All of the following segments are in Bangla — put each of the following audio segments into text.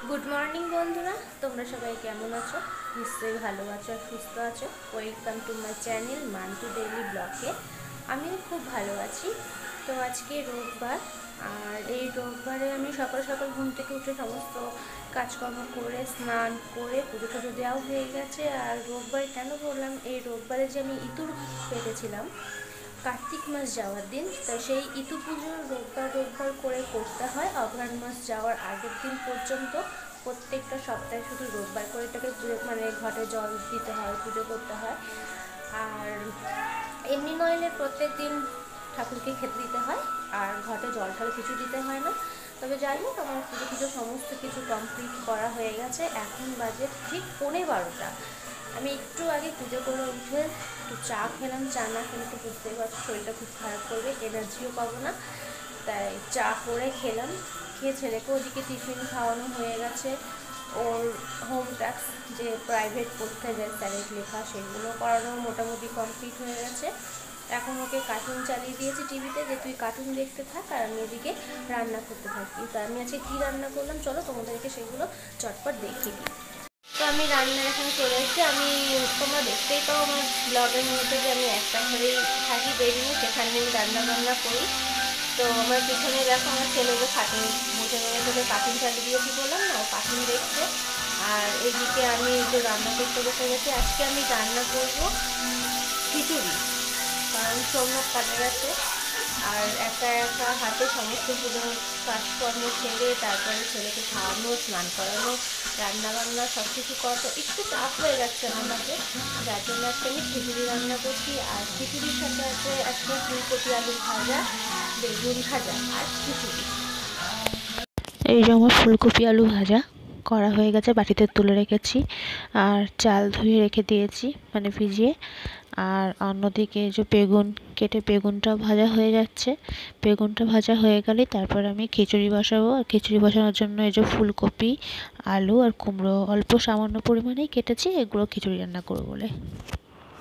গুড মর্নিং বন্ধুরা, তোমরা সবাই কেমন আছো? নিশ্চয়ই ভালো আছো আর সুস্থ আছো। Welcome to my channel Mantoux daily ব্লগে। আমিও খুব ভালো আছি। তো আজকে রোববার, আর এই রোববারে আমি সকাল সকাল ঘুম থেকে উঠে সমস্ত কাজকর্ম করে স্নান করে পুজো টুজো দেওয়া হয়ে গেছে। আর রোববার কেন বললাম, এই রোববারে যে আমি ইঁদুর পেতেছিলাম কার্তিক মাস যাওয়ার দিন, তা সেই ইতু পুজো রোববার রোববার করে করতে হয়। অঘ্রাণ মাস যাওয়ার আগের দিন পর্যন্ত প্রত্যেকটা সপ্তাহে শুধু রোববার করে এটাকে পুজো মানে ঘটে জল দিতে হয়, পুজো করতে হয়। আর এমনি নইলে প্রত্যেক দিন ঠাকুরকে খেতে দিতে হয়, আর ঘটে জল ঠল কিছু দিতে হয় না। তবে যাই হোক, আমার পুজো পুজো সমস্ত কিছু কমপ্লিট করা হয়ে গেছে। এখন বাজে ঠিক 11:15। আমি একটু আগে পুজো করে উঠে একটু চা খেলাম। চা না খেলে তো বুঝতেই পারছি শরীরটা খুব খারাপ করবে, এনার্জিও পাবো না। তাই চা করে খেলাম। খেয়ে ছেলেকে ওদিকে টিফিন খাওয়ানো হয়ে গেছে। ওর হোম টাস্ক যে প্রাইভেট পরীক্ষা যায় স্যারের লেখা, সেগুলো করানো মোটামুটি কমপ্লিট হয়ে গেছে। এখন ওকে কার্টুন চালিয়ে দিয়েছি টিভিতে, যে তুই কার্টুন দেখতে থাক আর আমি এদিকে রান্না করতে থাকি। তা আমি আজকে কী রান্না করলাম চলো তোমাদেরকে সেগুলো চটপট দেখিয়ে দিই। তো আমি রান্না এখন চলে এসেছি। তোমরা দেখতেই পাও আমার ব্লগের মধ্যে যে আমি একটা ঘরেই থাকি, বেরিয়ে সেখানে রান্না বান্না করি। তো আমার পিছনে দেখো আমার ছেলেকে কার্টুন বসে তোকে কার্টুন চালিয়ে দিয়েছি বললাম না, ও কার্টুন দেখছে। আর এদিকে আমি যে রান্না করতে বসে গেছি। আজকে আমি রান্না করবো খিচুড়ি, কারণ সোমনাথ কাটে গেছে। আর একা একা হাতে সমস্ত পুজো কাজকর্ম ছেড়ে তারপরে ছেলেকে খাওয়ানো, স্নান করানো, রান্নাবান্না সব কিছু করা তো একটু চাপ হয়ে যাচ্ছে আমাকে। যার জন্য আজকে আমি খিচুড়ি রান্না করছি। আর খিচুড়ির সাথে আছে আজকে ফুলকপি আলু ভাজা, বেগুন ভাজা আর খিচুড়ি। এই যে আমার ফুলকপি আলু ভাজা করা হয়ে গেছে, বাটিতে তুলে রেখেছি। আর চাল ধুয়ে রেখে দিয়েছি, মানে ভিজিয়ে। আর অন্যদিকে যে বেগুন কেটে বেগুনটা ভাজা হয়ে যাচ্ছে। বেগুনটা ভাজা হয়ে গেলে তারপর আমি খিচুড়ি বসাবো। আর খিচুড়ি বসানোর জন্য এই যে ফুলকপি আলু আর কুমড়ো অল্প সামান্য পরিমাণেই কেটেছি, এগুলো খিচুড়ি রান্না করবো বলে।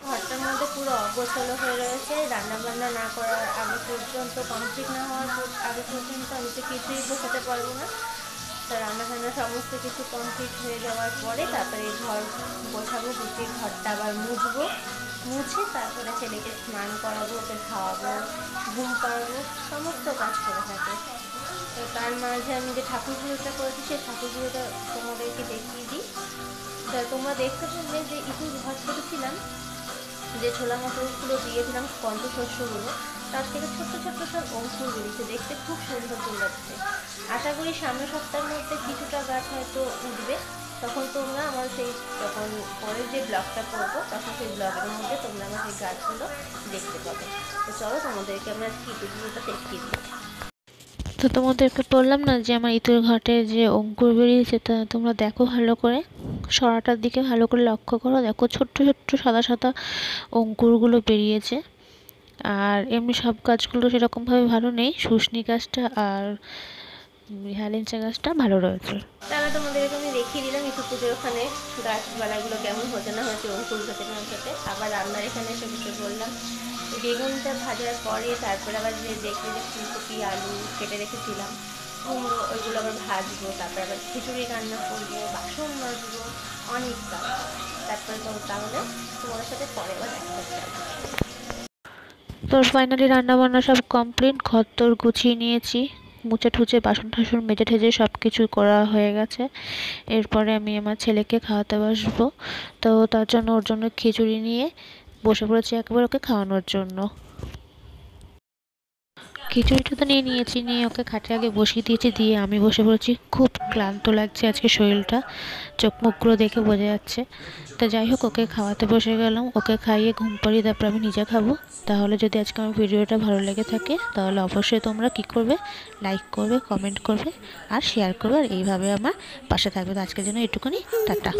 ঘরটার মধ্যে পুরো অগোছালো হয়ে রয়েছে। রান্নাবান্না না করার আগে পর্যন্ত, কমপ্লিট না হওয়ার আগে পর্যন্ত আমি তো কিছুই বসাতে পারবো না। তা রান্নাবান্না সমস্ত কিছু কমপ্লিট হয়ে যাওয়ার পরে তারপরে ঘর গোছাবো, গুছিয়ে ঘরটা আবার মুছবো। মুছে তারপরে ছেলেকে স্নান করাবো, ওকে খাওয়াবো, ঘুম পাড়াবো, সমস্ত কাজ করে থাকে। তো তার মাঝে আমি যে ঠাকুর পুজোটা করেছি সেই ঠাকুর পুজোটা তোমাদেরকে দেখিয়ে দিই। তা তোমরা দেখতে পাবে যে ইঁদুর ঘর করেছিলাম, যে ছোলা মটরগুলো দিয়েছিলাম পঞ্চশস্যগুলো, তার থেকে ছোট্ট ছোট্ট সব অঙ্কুর বেরিয়েছে, দেখতে খুব সুন্দর লাগছে। আশা করি সামনের সপ্তাহের মধ্যে কিছুটা গাছ হয়তো উঠবে। তখন তোমরা আমার সেই যখন পরের যে ব্লগটা করবো তখন সেই ব্লগের মধ্যে তোমরা আমার সেই গাছগুলো দেখতে পাবে। তো চলো তোমাদেরকে আমরা কীটগুলোটা দেখিয়ে দিই। তো তোমাদেরকে বললাম না যে আমার ইঁদুর ঘাটে যে অঙ্কুর বেরিয়েছে, তা তোমরা দেখো ভালো করে, সরাটার দিকে ভালো করে লক্ষ্য করো। দেখো ছোট্ট ছোট্ট সাদা সাদা অঙ্কুরগুলো বেরিয়েছে। আর এমনি সব গাছগুলো সেরকমভাবে ভালো নেই, শুশনি গাছটা আর হেলেঞ্চা গাছটা ভালো রয়েছে। তাহলে তোমাদেরকে আমি দেখিয়ে দিলাম একটু পুজোর ওখানে গাছপালাগুলো কেমন হচ্ছে না হচ্ছে, অঙ্কুর গাছে না হচ্ছে। আবার রান্নার এখানে এসে বসে বললাম বেগুনটা ভাজার পরে তারপরে আবার যে দেখলে যে ফুলকপি আলু কেটে রেখেছিলাম, কুমড়ো, ওইগুলো আবার ভাজবো। তারপরে আবার খিচুড়ি রান্না করবো, বাসন মাজবো, অনেক কাজ। তারপরে তো তাহলে তোমাদের সাথে পরে আবার দেখা হচ্ছে। তো ফাইনালি রান্না বান্না সব কমপ্লিট, ঘর তোর গুছিয়ে নিয়েছি, মুছে ঠুচে বাসন টাসন মেজে ঠেজে সব কিছু করা হয়ে গেছে। এরপরে আমি আমার ছেলেকে খাওয়াতে বসবো। তো তার জন্য ওর জন্য খিচুড়ি নিয়ে বসে পড়েছি একেবারে ওকে খাওয়ানোর জন্য। খিচুড়িটা তো নিয়ে নিয়েছি, নিয়ে ওকে খাটে আগে বসিয়ে দিয়েছি, দিয়ে আমি বসে পড়েছি। খুব ক্লান্ত লাগছে আজকে শরীরটা, চোখ মুখগুলো দেখে বোঝা যাচ্ছে। তা যাই হোক, ওকে খাওয়াতে বসে গেলাম, ওকে খাইয়ে ঘুম পাড়িয়ে তারপর আমি নিজে খাবো। তাহলে যদি আজকে আমার ভিডিওটা ভালো লেগে থাকে তাহলে অবশ্যই তোমরা কী করবে, লাইক করবে, কমেন্ট করবে আর শেয়ার করবে, আর এইভাবে আমার পাশে থাকবে। তো আজকের জন্য এটুকুনি, টাটা।